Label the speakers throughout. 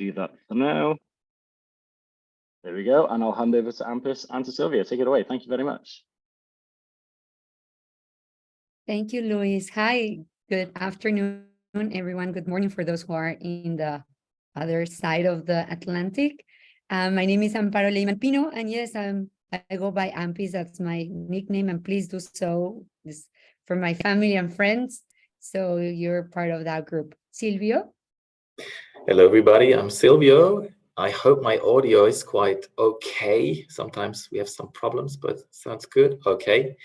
Speaker 1: do that for now. There we go. And I'll hand over to Ampis and to Silvio. Take it away. Thank you very much.
Speaker 2: Thank you, Luis. Hi, good afternoon, everyone. Good morning for those who are in the other side of the Atlantic. My name is Amparo Leyman Pino, and yes, I go by Ampis. That's my nickname, and please do so. This for my family and friends, so you're part of that group. Silvio?
Speaker 3: Hello, everybody. I'm Silvio. I hope my audio is quite okay. Sometimes we have some problems, but it sounds good. Okay.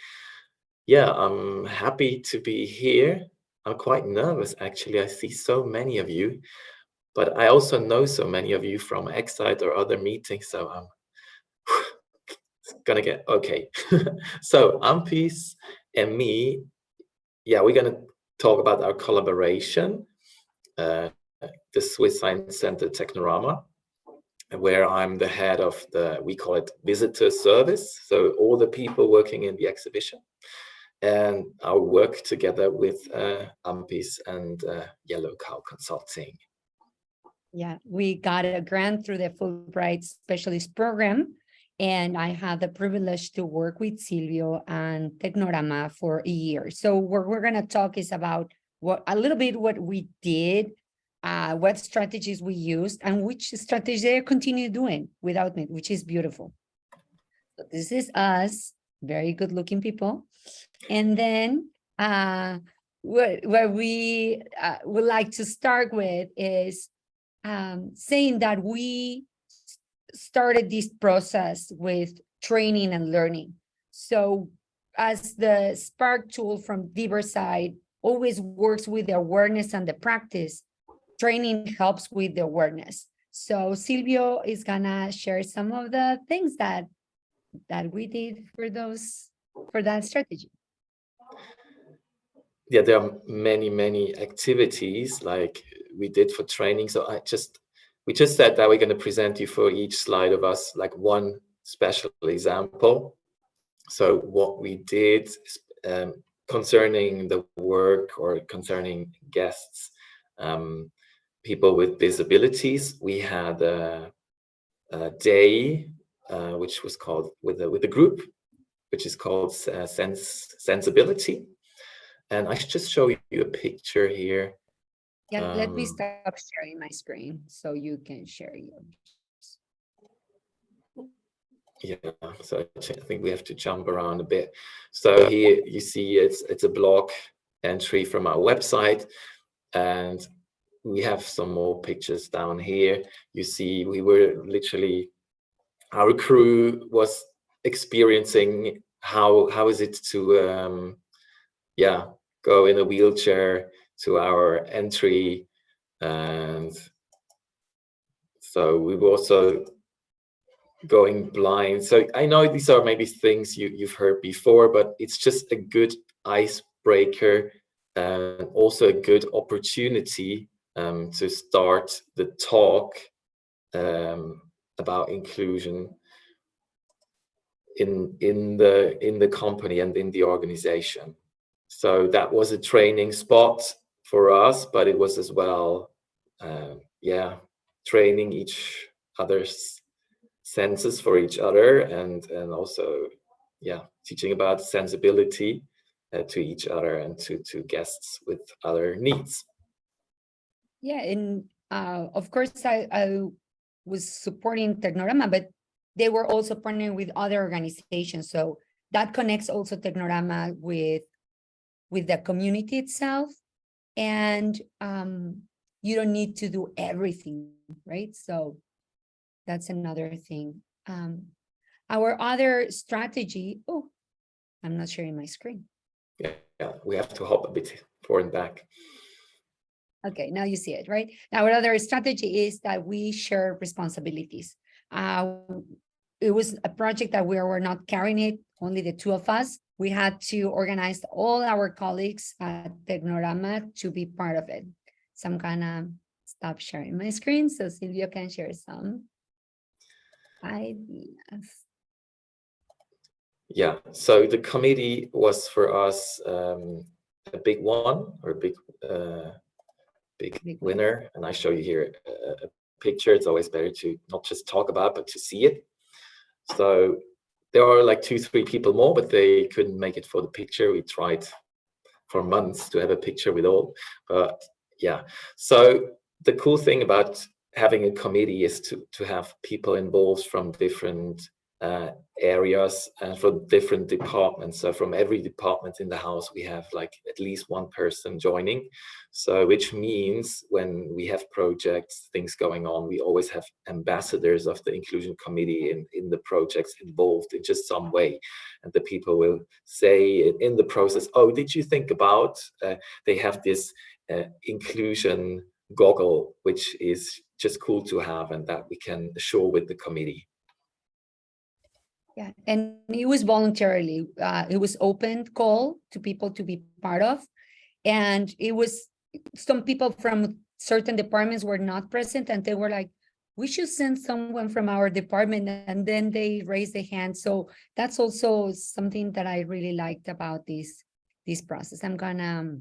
Speaker 3: Yeah, I'm happy to be here. I'm quite nervous, actually. I see so many of you, but I also know so many of you from Excite or other meetings, so I'm gonna get okay. So Ampis and me, yeah, we're gonna talk about our collaboration, the Swiss Science Center Technorama, where I'm the head of we call it visitor service. So all the people working in the exhibition, and our work together with Ampis and Yellow Cow Consulting.
Speaker 2: Yeah, we got a grant through the Fulbright Specialist Program, and I had the privilege to work with Silvio and Technorama for a year. So what we're going to talk is about a little bit what we did, what strategies we used, and which strategies they continue doing without me, which is beautiful. So this is us, very good-looking people. And then what we would like to start with is saying that we started this process with training and learning. So as the Spark tool from DiverSci always works with the awareness and the practice, training helps with the awareness. So Silvio is gonna share some of the things that we did for that strategy.
Speaker 3: Yeah, there are many activities like we did for training. So we just said that we're going to present you for each slide of us like one special example. So what we did concerning the work or concerning guests, people with disabilities, we had a day which was called with a group, which is called Sensibility. And I should just show you a picture here.
Speaker 2: Yeah, let me stop sharing my screen so you can share yours.
Speaker 3: Yeah, so I think we have to jump around a bit. So here you see it's a blog entry from our website, and we have some more pictures down here. You see we were literally, our crew was experiencing how is it to go in a wheelchair to our entry. And so we were also going blind. So I know these are maybe things you've heard before, but it's just a good icebreaker and also a good opportunity to start the talk about inclusion in the company and in the organization. So that was a training spot for us, but it was as well, training each other's senses for each other, and also, teaching about sensibility to each other and to guests with other needs.
Speaker 2: Yeah, and of course, I was supporting Technorama, but they were also partnering with other organizations. So that connects also Technorama with the community itself. And you don't need to do everything, right? So that's another thing. Our other strategy, I'm not sharing my screen.
Speaker 3: Yeah, we have to hop a bit forward and back.
Speaker 2: Okay, now you see it, right? Now, our other strategy is that we share responsibilities. It was a project that we were not carrying it, only the two of us. We had to organize all our colleagues at Technorama to be part of it. So I'm gonna stop sharing my screen so Silvio can share some ideas.
Speaker 3: Yeah, so the committee was for us a big one, or a big winner, and I show you here a picture. It's always better to not just talk about, but to see it. So there are like 2-3 people more, but they couldn't make it for the picture. We tried for months to have a picture with all, but yeah. So the cool thing about having a committee is to have people involved from different areas and from different departments. So from every department in the house, we have like at least one person joining. So which means when we have projects, things going on, we always have ambassadors of the inclusion committee in the projects involved in just some way. And the people will say in the process, oh, did you think about, they have this inclusion goggle, which is just cool to have, and that we can share with the committee.
Speaker 2: Yeah, and it was voluntarily. It was open call to people to be part of, and it was some people from certain departments were not present, and they were like, "We should send someone from our department," and then they raised their hand. So that's also something that I really liked about this process. I'm gonna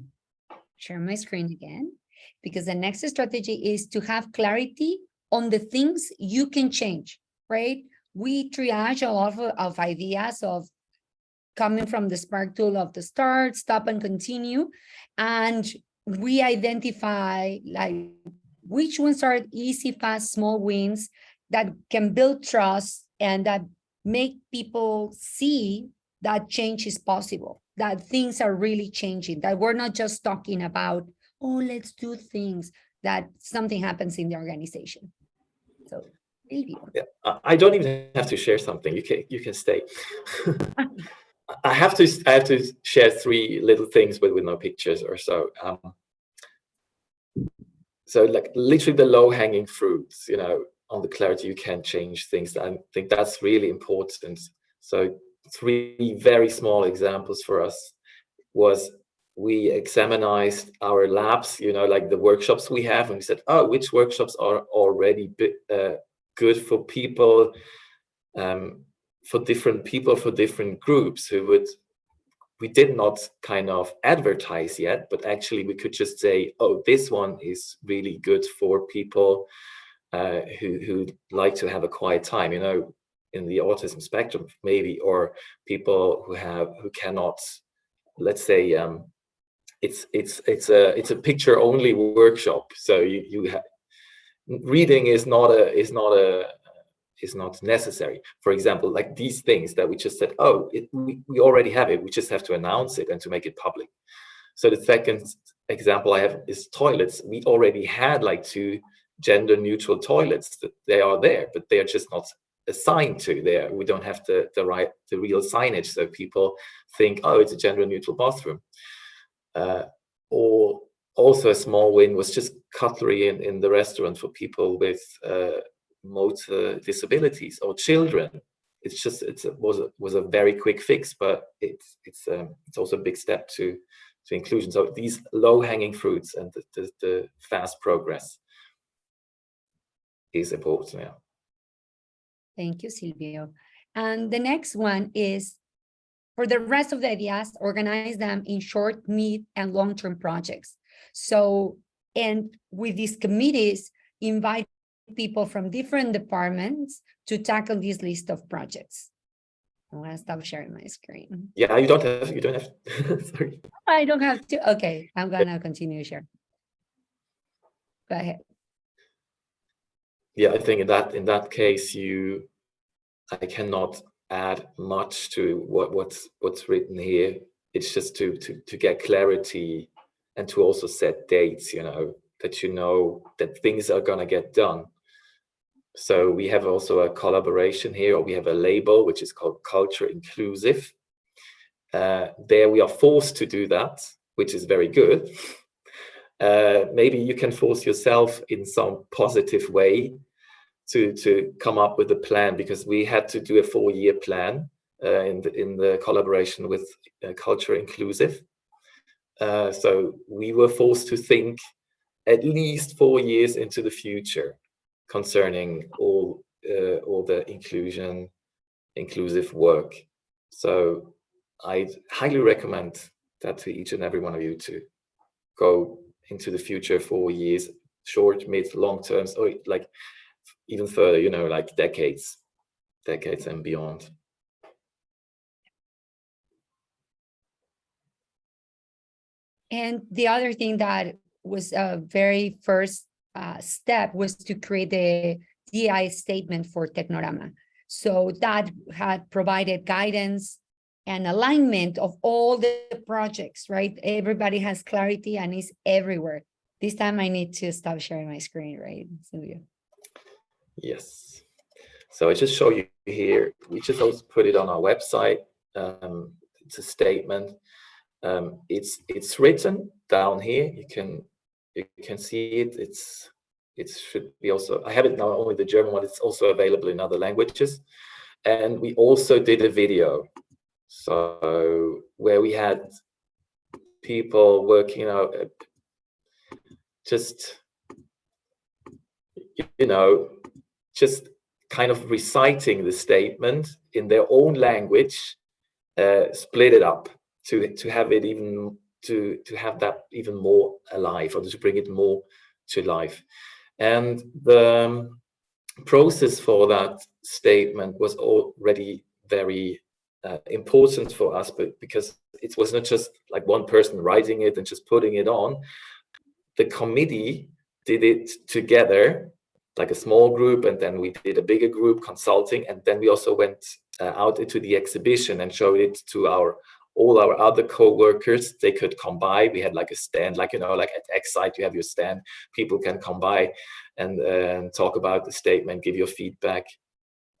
Speaker 2: share my screen again, because the next strategy is to have clarity on the things you can change, right? We triage a lot of ideas of coming from the Spark tool of the start, stop, and continue. And we identify like which ones are easy, fast, small wins that can build trust and that make people see that change is possible, that things are really changing, that we're not just talking about, oh, let's do things, that something happens in the organization. So
Speaker 3: yeah, I don't even have to share something. You can stay. I have to share 3 little things with no pictures or so. So like literally the low-hanging fruits, you know, on the clarity, you can change things. I think that's really important. So 3 very small examples for us was we examined our labs, you know, like the workshops we have, and we said, oh, which workshops are already good for people, for different groups we did not kind of advertise yet, but actually we could just say, oh, this one is really good for people who like to have a quiet time, you know, in the autism spectrum maybe, or people who cannot, let's say, it's a picture only workshop. So you have reading is not necessary. For example, like these things that we just said, oh, we already have it. We just have to announce it and to make it public. So the second example I have is toilets. We already had like 2 gender neutral toilets. That they are there, but they are just not assigned to there. We don't have the real signage, so people think, oh, it's a gender neutral bathroom. Or also a small win was just cutlery in the restaurant for people with motor disabilities or children. It was a very quick fix, but it's also a big step to inclusion. So these low-hanging fruits and the fast progress is important. Yeah.
Speaker 2: Thank you, Silvio. And the next one is, for the rest of the ideas, organize them in short, mid, and long-term projects. So, and with these committees, invite people from different departments to tackle this list of projects. I'm gonna stop sharing my screen.
Speaker 3: Yeah, you don't have. Sorry.
Speaker 2: I don't have to. Okay, I'm gonna continue sharing. Go ahead.
Speaker 3: Yeah, I think in that case, I cannot add much to what's written here. It's just to get clarity and to also set dates, you know, that you know that things are gonna get done. So we have also a collaboration here, or we have a label which is called Culture Inclusive. There we are forced to do that, which is very good. Maybe you can force yourself in some positive way to come up with a plan, because we had to do a 4-year plan in the collaboration with Culture Inclusive. So we were forced to think at least 4 years into the future concerning all the inclusive work. So I highly recommend that to each and every one of you to go into the future 4 years short, mid, long terms, or like even further, you know, like decades and beyond.
Speaker 2: And the other thing that was a very first step was to create the DI statement for Technorama. So that had provided guidance and alignment of all the projects, right? Everybody has clarity and is everywhere. This time I need to stop sharing my screen, right, Silvio?
Speaker 3: Yes. So I just show you here. We just also put it on our website. It's a statement. It's written down here. You can see it. It should be also. I have it now only the German one. It's also available in other languages. And we also did a video, so where we had people working out, just just kind of reciting the statement in their own language, split it up to have it even to have that even more alive, or to bring it more to life. And the process for that statement was already very important for us, but because it was not just like one person writing it and just putting it on. The committee did it together, like a small group, and then we did a bigger group consulting, and then we also went out into the exhibition and showed it to all our other co-workers. They could come by. We had like a stand, like, you know, like at Excite, you have your stand. People can come by and talk about the statement, give your feedback,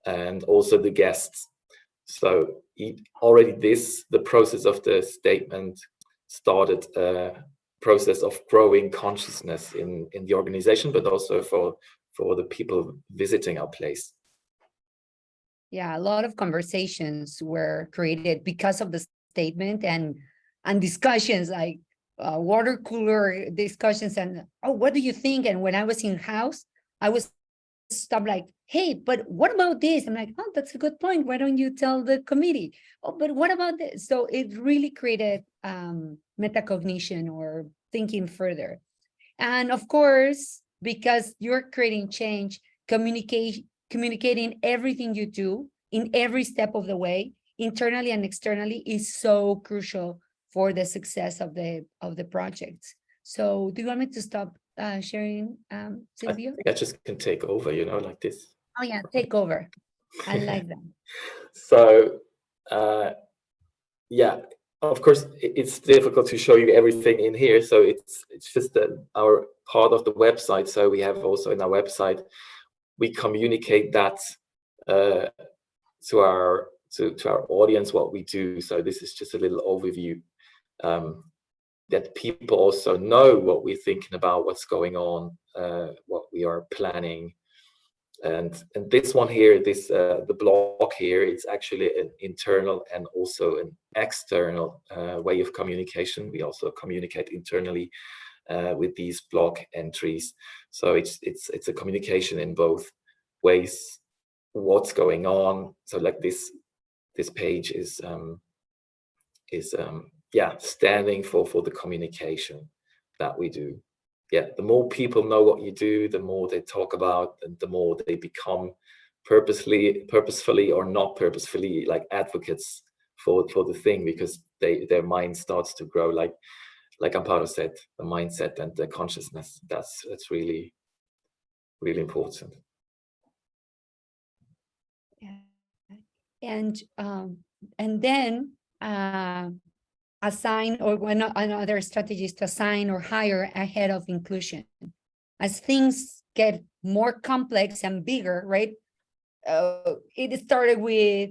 Speaker 3: and also the guests. So already the process of the statement started a process of growing consciousness in the organization, but also for the people visiting our place.
Speaker 2: Yeah, a lot of conversations were created because of the statement, and discussions like water cooler discussions and, oh, what do you think? And when I was in house, I was stopped like, hey, but what about this? I'm like, oh, that's a good point. Why don't you tell the committee? Oh, but what about this? So it really created metacognition, or thinking further. And of course, because you're creating change, communicating everything you do in every step of the way, internally and externally, is so crucial for the success of the project. So do you want me to stop sharing, Silvio?
Speaker 3: I think I just can take over, you know, like this.
Speaker 2: Oh yeah, take over. I like that.
Speaker 3: So yeah, of course it's difficult to show you everything in here, so it's just our part of the website. So we have also in our website, we communicate that to our audience what we do. So this is just a little overview, that people also know what we're thinking about, what's going on, what we are planning. And this one here, this the blog here, it's actually an internal and also an external way of communication. We also communicate internally with these blog entries. So it's a communication in both ways. What's going on? So like this page is standing for the communication that we do. Yeah, the more people know what you do, the more they talk about, and the more they become purposefully or not purposefully, like advocates for the thing, because their mind starts to grow, like Amparo said, the mindset and the consciousness. That's really, really important.
Speaker 2: Yeah. And then assign, or one another strategies to assign or hire a head of inclusion. As things get more complex and bigger, right? It started with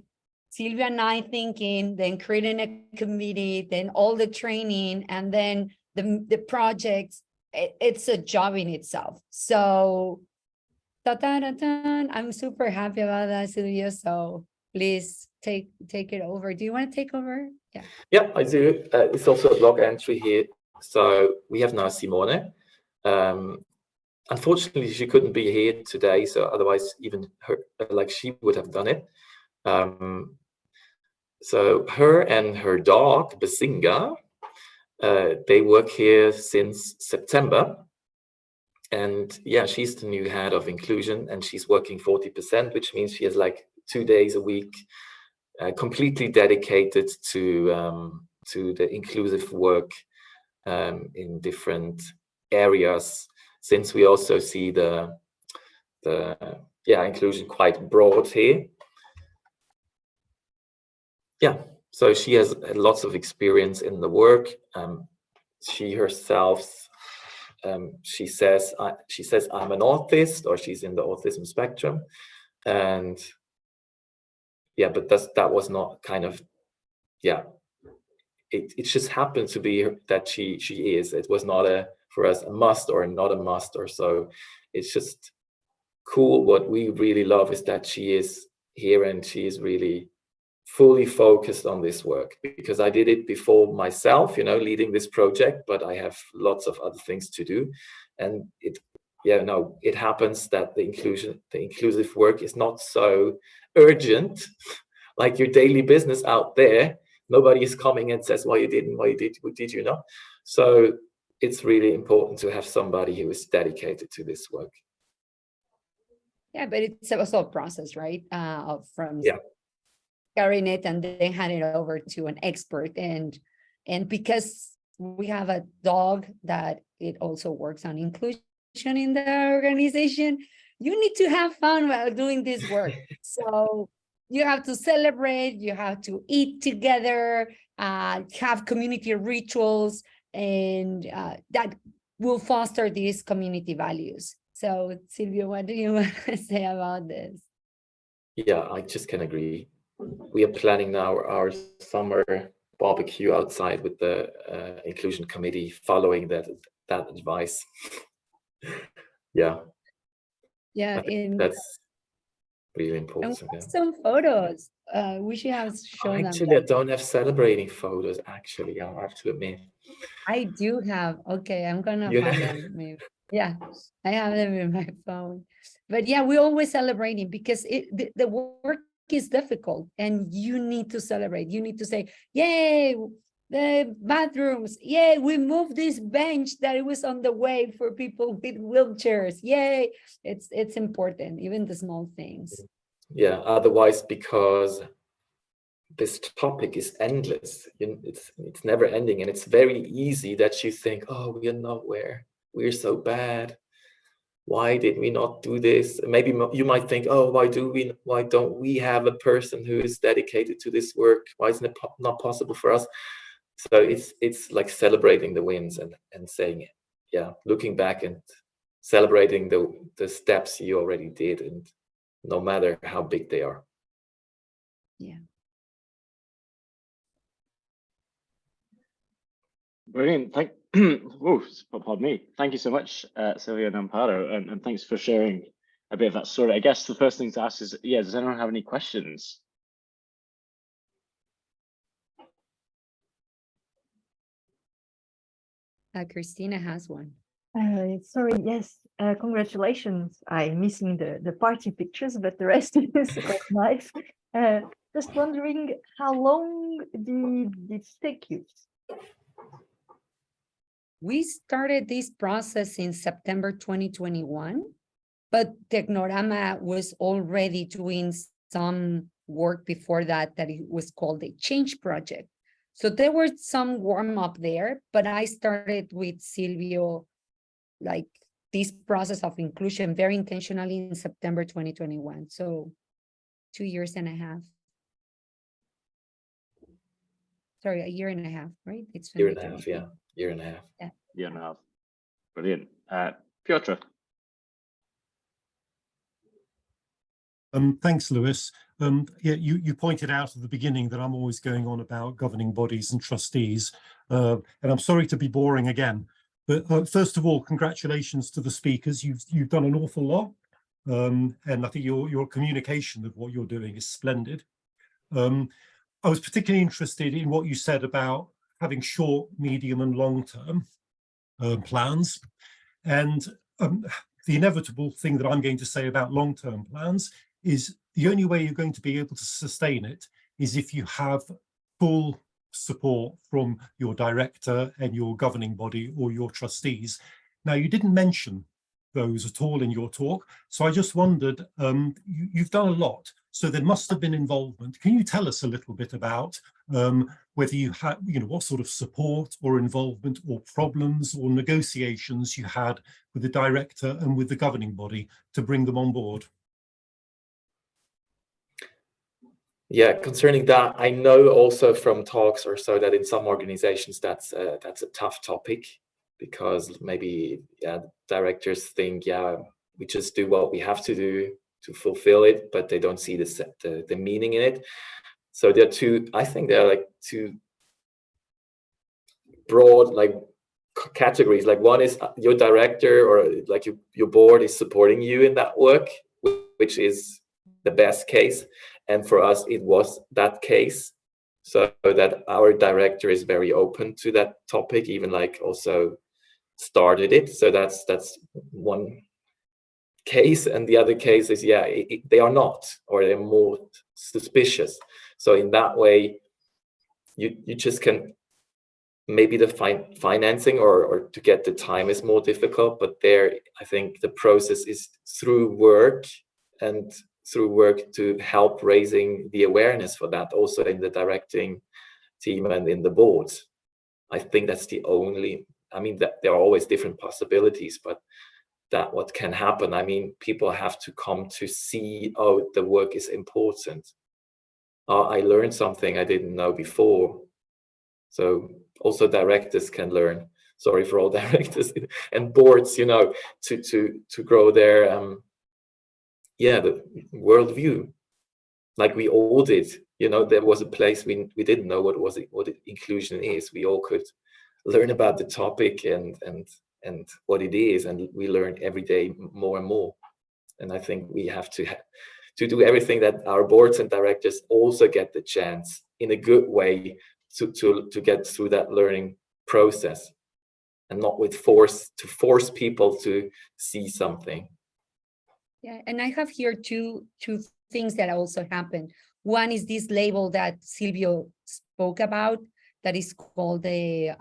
Speaker 2: Silvia and I thinking, then creating a committee, then all the training, and then the projects. It's a job in itself. So I'm super happy about that, Silvio. So please take it over. Do you want to take over?
Speaker 3: Yeah, I do. It's also a blog entry here. So we have now Simone. Unfortunately, she couldn't be here today. So otherwise, even her, like, she would have done it. So her and her dog, Basinga, they work here since September. And yeah, she's the new head of inclusion, and she's working 40%, which means she has like 2 days a week completely dedicated to the inclusive work in different areas, since we also see the inclusion quite broad here. Yeah, so she has lots of experience in the work. She herself, she says I'm an autist, or she's in the autism spectrum, and yeah, but that was not kind of, yeah, it just happened to be that she is. It was not for us a must or not a must or so. It's just cool. What we really love is that she is here and she is really fully focused on this work, because I did it before myself, leading this project, but I have lots of other things to do. And it happens that the inclusive work is not so urgent, like your daily business out there. Nobody is coming and says, why you didn't, what did you know? So it's really important to have somebody who is dedicated to this work.
Speaker 2: Yeah, but it's also a process, right? From carrying it and then hand it over to an expert. And because we have a dog that it also works on inclusion in the organization, you need to have fun while doing this work. So you have to celebrate, you have to eat together, have community rituals, and that will foster these community values. So Silvio, what do you want to say about this?
Speaker 3: Yeah, I just can agree. We are planning now our summer barbecue outside with the inclusion committee, following that advice. Yeah, that's really important.
Speaker 2: Some photos. We should have shown
Speaker 3: actually,
Speaker 2: them.
Speaker 3: I don't have celebrating photos. Actually, I have to admit.
Speaker 2: I do have. Okay, I'm gonna find them. Maybe. Yeah, I have them in my phone. But yeah, we're always celebrating, because the work is difficult and you need to celebrate. You need to say, yay, the bathrooms, yay, we moved this bench that it was on the way for people with wheelchairs, yay. It's important, even the small things.
Speaker 3: Yeah, otherwise, because this topic is endless, it's never ending, and it's very easy that you think, oh, we are nowhere, we're so bad, why did we not do this? Maybe you might think, oh, why don't we have a person who is dedicated to this work? Why isn't it not possible for us? So it's like celebrating the wins and saying, yeah, looking back and celebrating the steps you already did, and no matter how big they are.
Speaker 2: Yeah.
Speaker 1: Brilliant. Pardon me. Thank you so much, Silvio and Amparo, and thanks for sharing a bit of that story. I guess the first thing to ask is, does anyone have any questions?
Speaker 2: Christina has one.
Speaker 4: Sorry, yes, congratulations. I'm missing the party pictures, but the rest is quite nice. Just wondering, how long did it take you?
Speaker 2: We started this process in September 2021, but Technorama was already doing some work before that it was called a change project. So there were some warm up there, but I started with Silvio, like this process of inclusion very intentionally in September 2021. So 2 years and a half. Sorry, a year and a half, right? It's
Speaker 3: year and a half, yeah. Year and a half.
Speaker 2: Yeah.
Speaker 1: Year and a half. Brilliant. Piotr.
Speaker 5: Thanks, Lewis. Yeah, you pointed out at the beginning that I'm always going on about governing bodies and trustees, and I'm sorry to be boring again. But first of all, congratulations to the speakers. You've done an awful lot, and I think your communication of what you're doing is splendid. I was particularly interested in what you said about having short, medium, and long-term plans, and the inevitable thing that I'm going to say about long-term plans is the only way you're going to be able to sustain it is if you have full support from your director and your governing body or your trustees. Now, you didn't mention those at all in your talk. So I just wondered, you've done a lot, so there must have been involvement. Can you tell us a little bit about whether you had, what sort of support or involvement or problems or negotiations you had with the director and with the governing body to bring them on board?
Speaker 3: Yeah, concerning that, I know also from talks or so that in some organizations that's a tough topic, because maybe directors think, we just do what we have to do to fulfill it, but they don't see the meaning in it. So there are I think there are two broad categories. Like one is your director or your board is supporting you in that work, which is the best case. And for us, it was that case. So that our director is very open to that topic, even also started it. So that's one case. And the other case is, they are not, or they're more suspicious. So in that way, you just can, maybe the financing or to get the time is more difficult, but there, I think the process is through work to help raising the awareness for that, also in the directing team and in the board. I think that's the only, that there are always different possibilities, but that what can happen, people have to come to see, oh, the work is important. I learned something I didn't know before. So also directors can learn. Sorry for all directors and boards, to grow their the worldview, like we all did. There was a place we didn't know what inclusion is. We all could learn about the topic and what it is, and we learn every day more and more. And I think we have to do everything that our boards and directors also get the chance in a good way to get through that learning process, and not with force people to see something.
Speaker 2: Yeah, and I have here two things that also happen. One is this label that Silvio spoke about, that is called the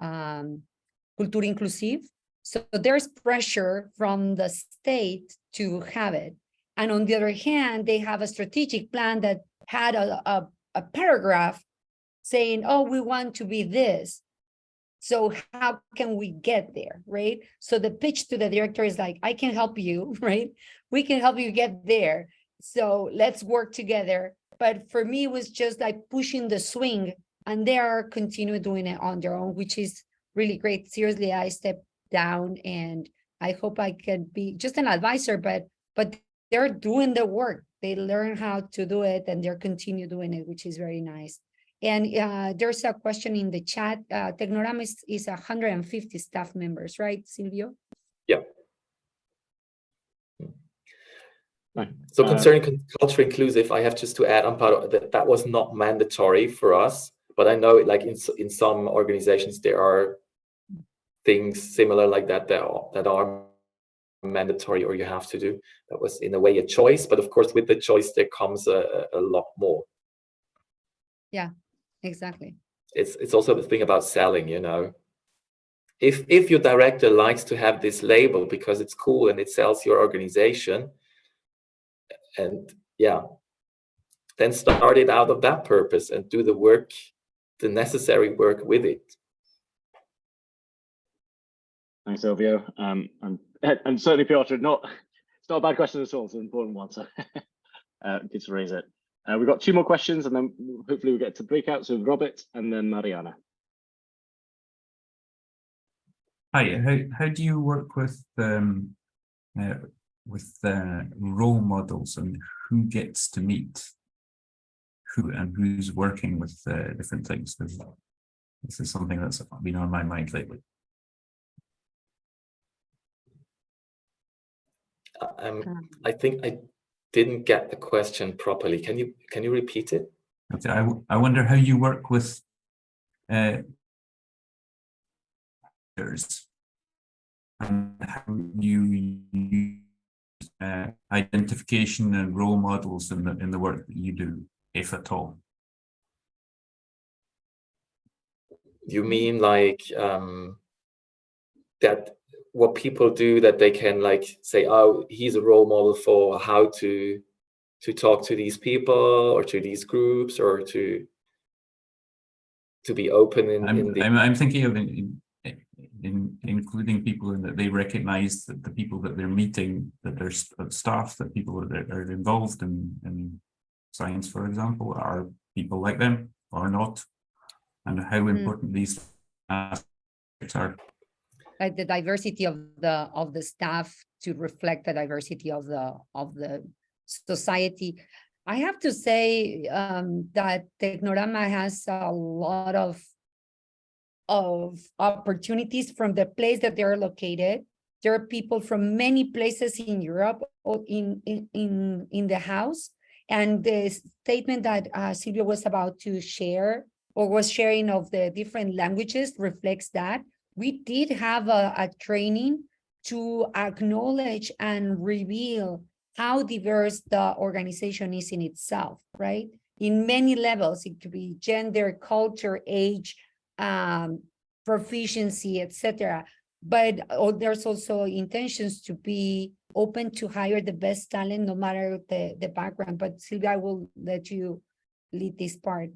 Speaker 2: Cultura Inclusive. So there's pressure from the state to have it. And on the other hand, they have a strategic plan that had a paragraph saying, oh, we want to be this. So how can we get there, right? So the pitch to the director is like, I can help you, right? We can help you get there. So let's work together. But for me, it was just like pushing the swing, and they are continue doing it on their own, which is really great. Seriously, I stepped down, and I hope I can be just an advisor, but they're doing the work. They learn how to do it, and they're continue doing it, which is very nice. And there's a question in the chat. Technorama is 150 staff members, right, Silvio?
Speaker 3: Yeah. So concerning culture inclusive, I have just to add, Amparo, that was not mandatory for us, but I know in some organizations there are things similar like that are mandatory, or you have to do. That was in a way a choice, but of course with the choice there comes a lot more.
Speaker 2: Yeah, exactly.
Speaker 3: It's also the thing about selling, if your director likes to have this label because it's cool and it sells your organization, and then start it out of that purpose and do the necessary work with it.
Speaker 1: Thanks, Silvio. And certainly, Piotr, it's not a bad question at all. It's an important one, so good to raise it. We've got two more questions, and then hopefully we'll get to breakouts with Robert and then Mariana.
Speaker 6: Hi, how do you work with role models, and who gets to meet who and who's working with different things? This is something that's been on my mind lately.
Speaker 3: I think I didn't get the question properly. Can you repeat it?
Speaker 6: Okay, I wonder how you work with and how you use identification and role models in the work that you do, if at all.
Speaker 3: You mean that what people do, that they can like say, oh, he's a role model for how to talk to these people or to these groups, or to be open in the.
Speaker 6: I'm thinking of including people in that they recognize that the people that they're meeting, that there's staff, that people that are involved in science, for example, are people like them or not, and how important these aspects are.
Speaker 2: Like the diversity of the staff to reflect the diversity of the society. I have to say that Technorama has a lot of opportunities from the place that they're located. There are people from many places in Europe or in the house. And the statement that Silvio was about to share, or was sharing, of the different languages reflects that. We did have a training to acknowledge and reveal how diverse the organization is in itself, right? In many levels, it could be gender, culture, age, proficiency, etc. But there's also intentions to be open to hire the best talent, no matter the background. But Silvia, I will let you lead this part.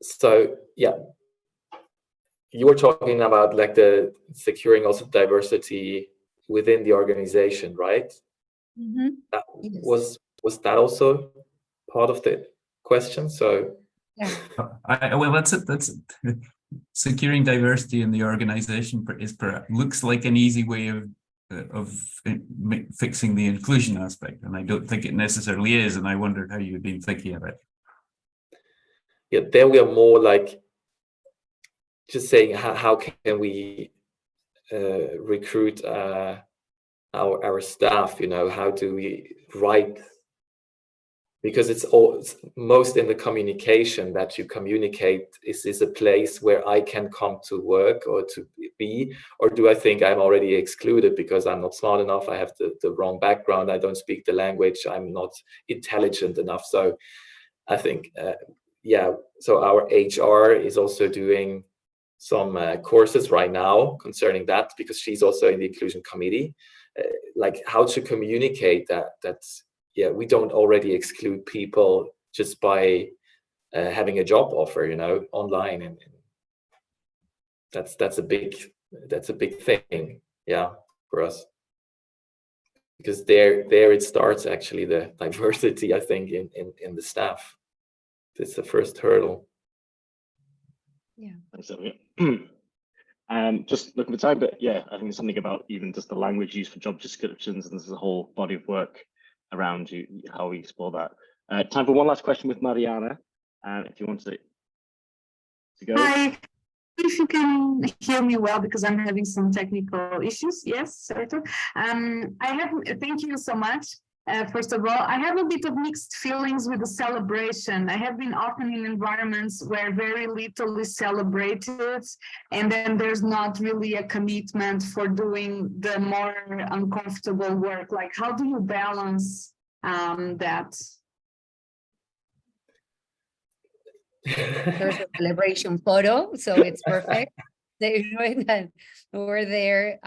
Speaker 3: So yeah, you were talking about like the securing also diversity within the organization, right?
Speaker 2: Mm-hmm.
Speaker 3: That
Speaker 2: Yes.
Speaker 3: was that also part of the question? So
Speaker 2: Yeah.
Speaker 6: Well, that's it. That's it. Securing diversity in the organization looks like an easy way of fixing the inclusion aspect, and I don't think it necessarily is. And I wondered how you've been thinking of it.
Speaker 3: Yeah, there we are more like just saying how can we recruit our staff, you know, how do we write, because it's most in the communication that you communicate, is this a place where I can come to work or to be, or do I think I'm already excluded because I'm not smart enough, I have the wrong background, I don't speak the language, I'm not intelligent enough. So I think yeah, so our HR is also doing some courses right now concerning that, because she's also in the inclusion committee, like how to communicate that yeah, we don't already exclude people just by having a job offer, you know, online, and that's a big thing, yeah, for us, because there it starts actually, the diversity, I think, in the staff. It's the first hurdle.
Speaker 2: Yeah.
Speaker 1: Thanks, Silvia. Just looking for time, but yeah, I think there's something about even just the language used for job descriptions, and there's a whole body of work around how we explore that. Time for one last question with Mariana, if you want to go.
Speaker 7: Hi, if you can hear me well, because I'm having some technical issues. Yes, certain. Thank you so much. First of all, I have a bit of mixed feelings with the celebration. I have been often in environments where very little is celebrated, and then there's not really a commitment for doing the more uncomfortable work. Like, how do you balance that?
Speaker 2: There's a celebration photo, so it's perfect. That we're there.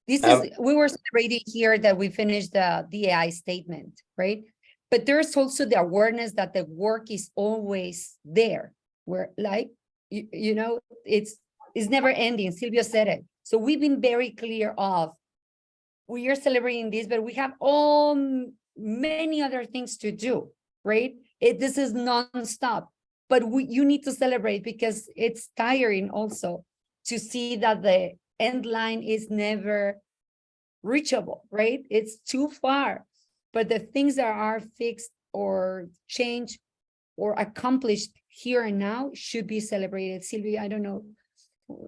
Speaker 2: We were celebrating here that we finished the DAI statement, right? But there's also the awareness that the work is always there, where, like, you know, it's never ending. Silvio said it. So we've been very clear of, we are celebrating this, but we have many other things to do, right? This is nonstop, but you need to celebrate, because it's tiring also to see that the end line is never reachable, right? It's too far, but the things that are fixed or changed or accomplished here and now should be celebrated. Silvia, I don't know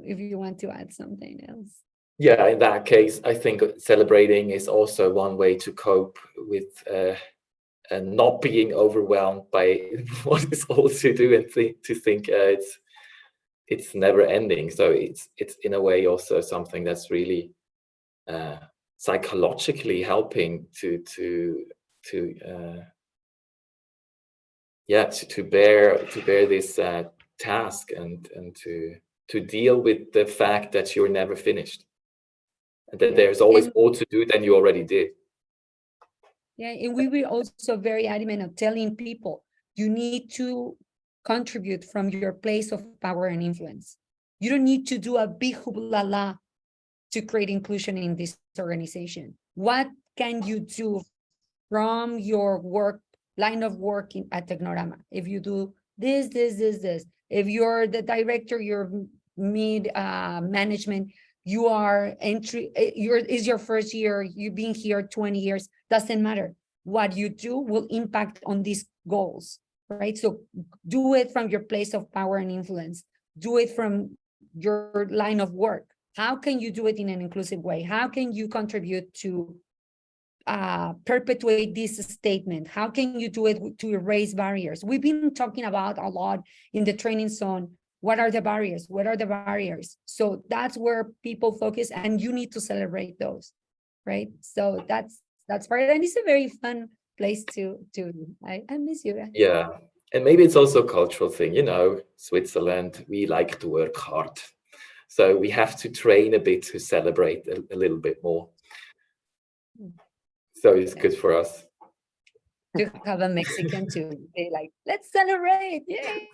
Speaker 2: if you want to add something else.
Speaker 3: Yeah, in that case, I think celebrating is also one way to cope with and not being overwhelmed by what is all to do, and to think it's never ending. So it's in a way also something that's really psychologically helping to bear this task and to to deal with the fact that you're never finished, and that there's always more to do than you already did.
Speaker 2: Yeah, and we were also very adamant of telling people, you need to contribute from your place of power and influence. You don't need to do a big hoopla to create inclusion in this organization. What can you do from your line of work at Technorama? If you do this, if you're the director, you're mid management, you are is your first year, you've been here 20 years, doesn't matter. What you do will impact on these goals, right? So do it from your place of power and influence. Do it from your line of work. How can you do it in an inclusive way? How can you contribute to perpetuate this statement? How can you do it to erase barriers? We've been talking about a lot in the training zone. What are the barriers? What are the barriers? So that's where people focus, and you need to celebrate those, right? So that's part, and it's a very fun place to I miss you.
Speaker 3: Yeah, and maybe it's also a cultural thing, you know, Switzerland, we like to work hard. So we have to train a bit to celebrate a little bit more. So it's good for us.
Speaker 2: To have a Mexican to be like, let's celebrate, yay!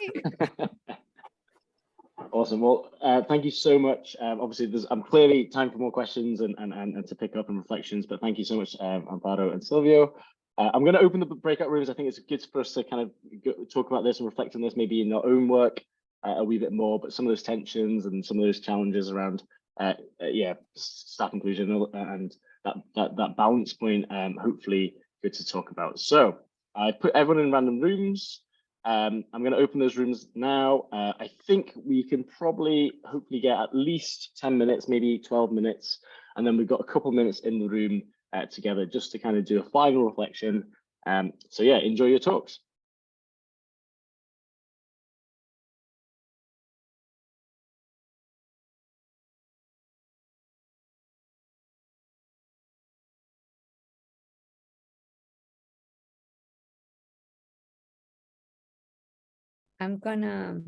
Speaker 1: Awesome. Well, thank you so much. Obviously, there's clearly time for more questions and to pick up and reflections, but thank you so much, Amparo and Silvio. I'm going to open the breakout rooms. I think it's good for us to kind of talk about this and reflect on this, maybe in our own work a wee bit more, but some of those tensions and some of those challenges around, staff inclusion and that balance point, hopefully good to talk about. So I put everyone in random rooms. I'm going to open those rooms now. I think we can hopefully get at least 10 minutes, maybe 12 minutes. And then we've got a couple minutes in the room together just to kind of do a final reflection. So yeah, enjoy your talks.
Speaker 2: I'm gonna